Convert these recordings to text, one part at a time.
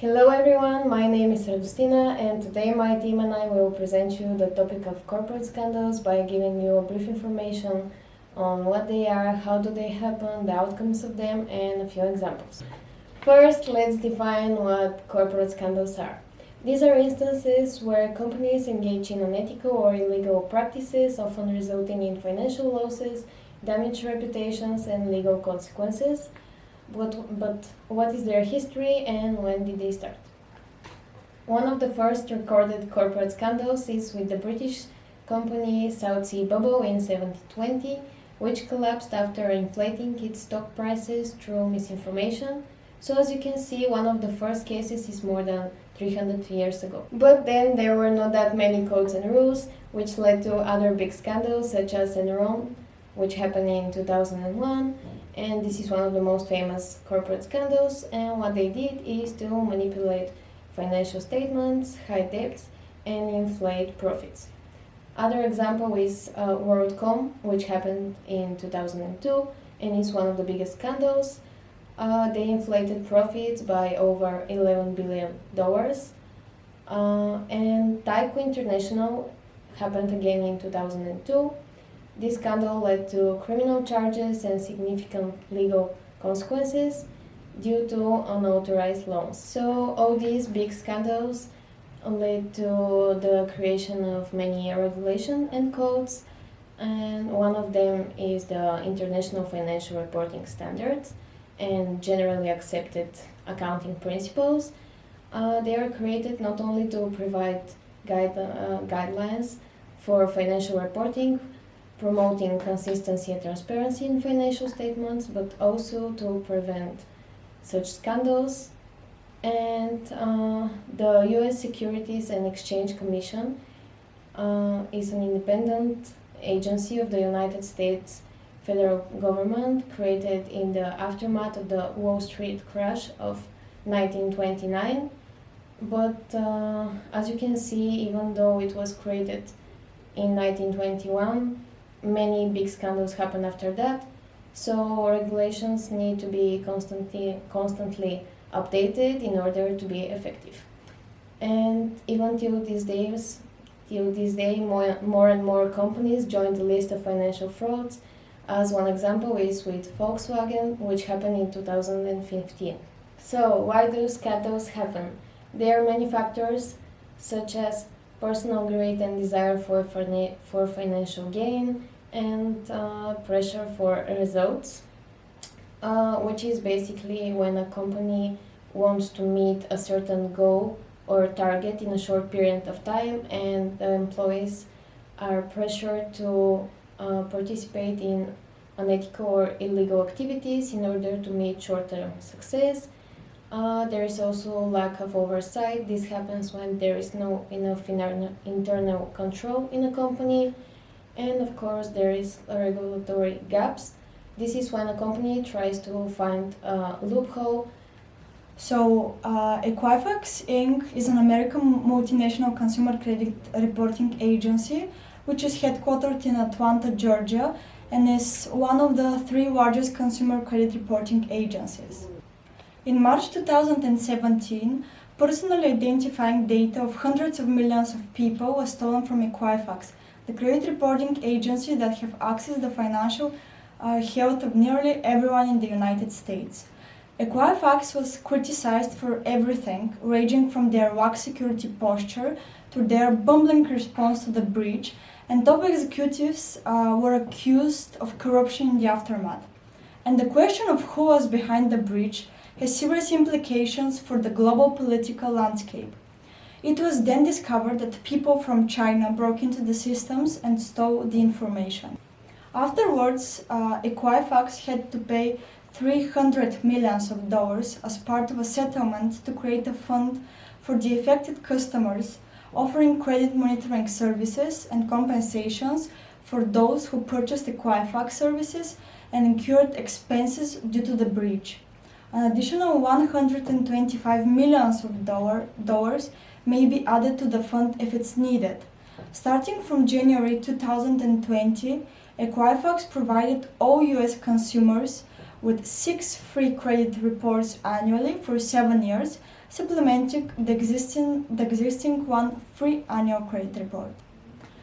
Hello everyone, my name is Radustina and today my team and I will present you the topic of corporate scandals by giving you a brief information on what they are, how do they happen, the outcomes of them and a few examples. First, let's define what corporate scandals are. These are instances where companies engage in unethical or illegal practices, often resulting in financial losses, damaged reputations and legal consequences. But what is their history and when did they start? One of the first recorded corporate scandals is with the British company South Sea Bubble in 1720, which collapsed after inflating its stock prices through misinformation. So as you can see, one of the first cases is more than 300 years ago. But then there were not that many codes and rules, which led to other big scandals such as Enron, which happened in 2001. And this is one of the most famous corporate scandals, and what they did is to manipulate financial statements, hide debts, and inflate profits. Other example is WorldCom, which happened in 2002 and is one of the biggest scandals. They inflated profits by over $11 billion. And Tyco International happened again in 2002. This scandal led to criminal charges and significant legal consequences due to unauthorized loans. So all these big scandals led to the creation of many regulations and codes, and one of them is the International Financial Reporting Standards and generally accepted accounting principles. They are created not only to provide guidelines for financial reporting, promoting consistency and transparency in financial statements, but also to prevent such scandals. And the US Securities and Exchange Commission is an independent agency of the United States federal government, created in the aftermath of the Wall Street crash of 1929. But as you can see, even though it was created in 1921, many big scandals happen after that, so regulations need to be constantly updated in order to be effective. And even till this day, more and more companies join the list of financial frauds, as one example is with Volkswagen, which happened in 2015. So why do scandals happen? There are many factors, such as personal greed and desire for financial gain, and pressure for results, which is basically when a company wants to meet a certain goal or target in a short period of time, and the employees are pressured to participate in unethical or illegal activities in order to meet short-term success. There is also lack of oversight. This happens when there is no enough internal control in a company. And of course, there is regulatory gaps. This is when a company tries to find a loophole. So, Equifax Inc. is an American multinational consumer credit reporting agency, which is headquartered in Atlanta, Georgia, and is one of the 3 largest consumer credit reporting agencies. In March 2017, personally identifying data of hundreds of millions of people was stolen from Equifax, the credit reporting agency that have accessed the financial health of nearly everyone in the United States. Equifax was criticized for everything, ranging from their lax security posture to their bumbling response to the breach, and top executives were accused of corruption in the aftermath. And the question of who was behind the breach has serious implications for the global political landscape. It was then discovered that people from China broke into the systems and stole the information. Afterwards, Equifax had to pay $300 million as part of a settlement to create a fund for the affected customers, offering credit monitoring services and compensations for those who purchased Equifax services and incurred expenses due to the breach. An additional $125 million may be added to the fund if it's needed. Starting from January 2020, Equifax provided all US consumers with 6 free credit reports annually for 7 years supplementing the existing one free annual credit report.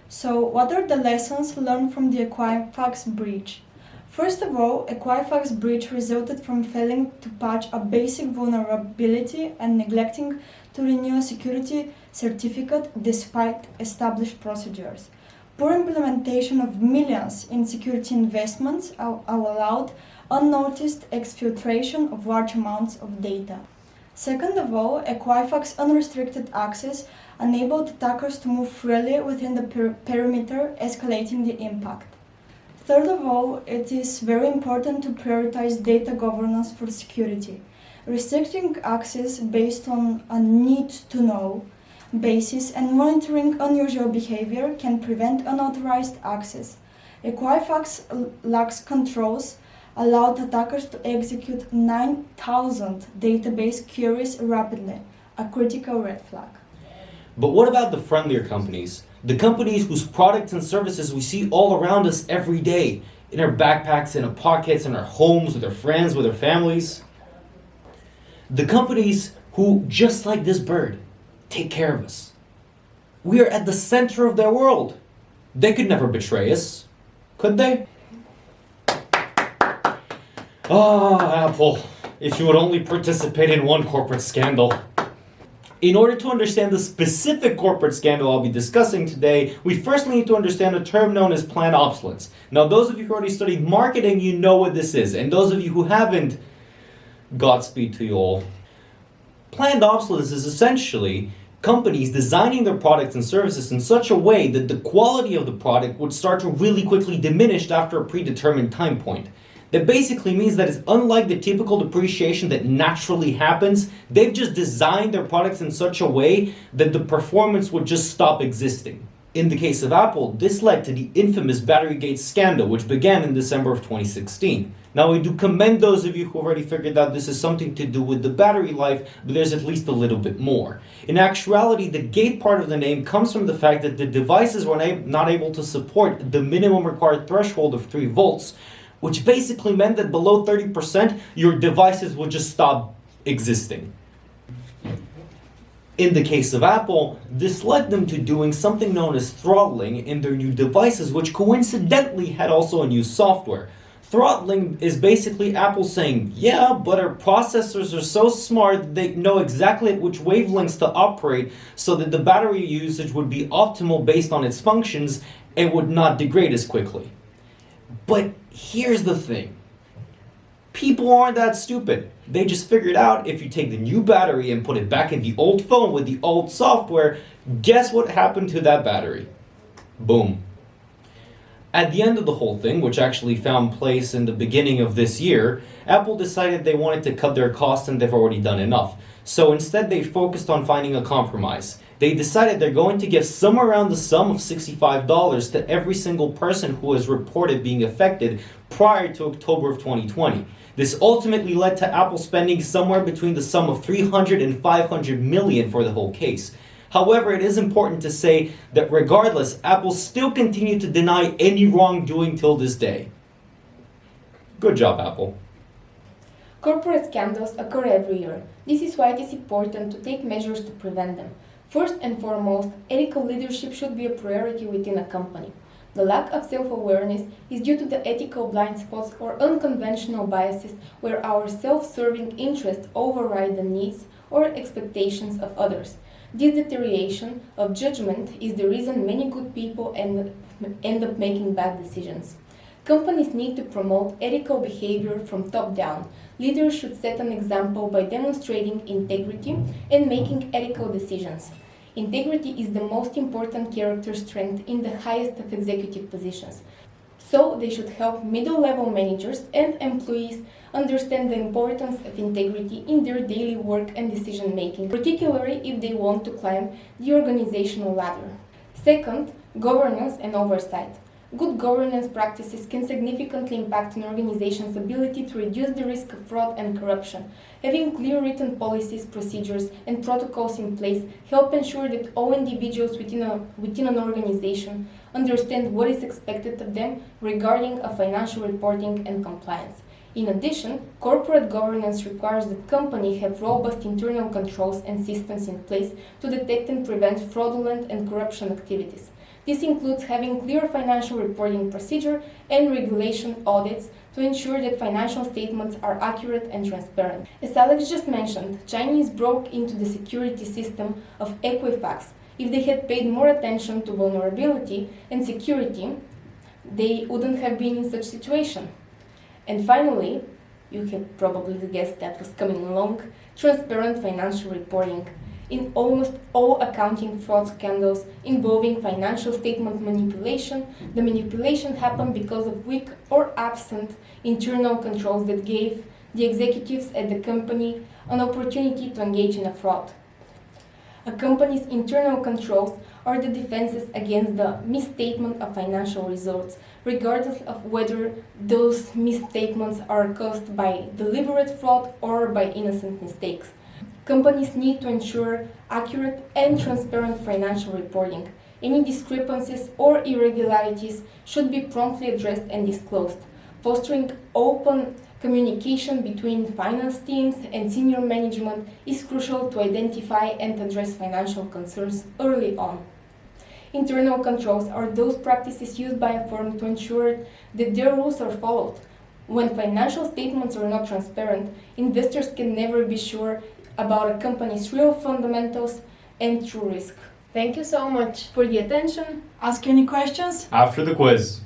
So, what are the lessons learned from the Equifax breach? First of all, Equifax breach resulted from failing to patch a basic vulnerability and neglecting to renew a security certificate despite established procedures. Poor implementation of millions in security investments allowed unnoticed exfiltration of large amounts of data. Second of all, Equifax unrestricted access enabled attackers to move freely within the perimeter, escalating the impact. Third of all, it is very important to prioritize data governance for security. Restricting access based on a need-to-know basis and monitoring unusual behavior can prevent unauthorized access. Equifax lax controls allowed attackers to execute 9,000 database queries rapidly, a critical red flag. But what about the friendlier companies? The companies whose products and services we see all around us every day, in our backpacks, in our pockets, in our homes, with our friends, with our families. The companies who, just like this bird, take care of us. We are at the center of their world. They could never betray us, could they? Ah, Apple, if you would only participate in one corporate scandal. In order to understand the specific corporate scandal I'll be discussing today, we first need to understand a term known as planned obsolescence. Now, those of you who already studied marketing, you know what this is. And those of you who haven't, Godspeed to you all. Planned obsolescence is essentially companies designing their products and services in such a way that the quality of the product would start to really quickly diminish after a predetermined time point. That basically means that it's unlike the typical depreciation that naturally happens. They've just designed their products in such a way that the performance would just stop existing. In the case of Apple, this led to the infamous Batterygate scandal, which began in December of 2016. Now, we do commend those of you who already figured out this is something to do with the battery life, but there's at least a little bit more. In actuality, the gate part of the name comes from the fact that the devices were not able to support the minimum required threshold of 3 volts, which basically meant that below 30%, your devices would just stop existing. In the case of Apple, this led them to doing something known as throttling in their new devices, which coincidentally had also a new software. Throttling is basically Apple saying, yeah, but our processors are so smart they know exactly at which wavelengths to operate so that the battery usage would be optimal based on its functions and would not degrade as quickly. But here's the thing. People aren't that stupid. They just figured out if you take the new battery and put it back in the old phone with the old software, guess what happened to that battery? Boom. At the end of the whole thing, which actually found place in the beginning of this year, Apple decided they wanted to cut their costs and they've already done enough. So instead they focused on finding a compromise. They decided they're going to give somewhere around the sum of $65 to every single person who has reported being affected prior to October of 2020. This ultimately led to Apple spending somewhere between the sum of $300 and $500 million for the whole case. However, it is important to say that regardless, Apple still continued to deny any wrongdoing till this day. Good job, Apple. Corporate scandals occur every year. This is why it is important to take measures to prevent them. First and foremost, ethical leadership should be a priority within a company. The lack of self-awareness is due to the ethical blind spots or unconventional biases where our self-serving interests override the needs or expectations of others. This deterioration of judgment is the reason many good people end up making bad decisions. Companies need to promote ethical behavior from top down. Leaders should set an example by demonstrating integrity and making ethical decisions. Integrity is the most important character strength in the highest of executive positions. So they should help middle-level managers and employees understand the importance of integrity in their daily work and decision-making, particularly if they want to climb the organizational ladder. Second, governance and oversight. Good governance practices can significantly impact an organization's ability to reduce the risk of fraud and corruption. Having clear written policies, procedures, and protocols in place help ensure that all individuals within an organization understand what is expected of them regarding financial reporting and compliance. In addition, corporate governance requires that companies have robust internal controls and systems in place to detect and prevent fraudulent and corruption activities. This includes having clear financial reporting procedure and regulation audits to ensure that financial statements are accurate and transparent. As Alex just mentioned, Chinese broke into the security system of Equifax. If they had paid more attention to vulnerability and security, they wouldn't have been in such situation. And finally, you have probably guessed that was coming along, transparent financial reporting. In almost all accounting fraud scandals involving financial statement manipulation, the manipulation happened because of weak or absent internal controls that gave the executives at the company an opportunity to engage in a fraud. A company's internal controls are the defenses against the misstatement of financial results, regardless of whether those misstatements are caused by deliberate fraud or by innocent mistakes. Companies need to ensure accurate and transparent financial reporting. Any discrepancies or irregularities should be promptly addressed and disclosed. Fostering open communication between finance teams and senior management is crucial to identify and address financial concerns early on. Internal controls are those practices used by a firm to ensure that their rules are followed. When financial statements are not transparent, investors can never be sure about a company's real fundamentals and true risk. Thank you so much for the attention. Ask any questions? After the quiz.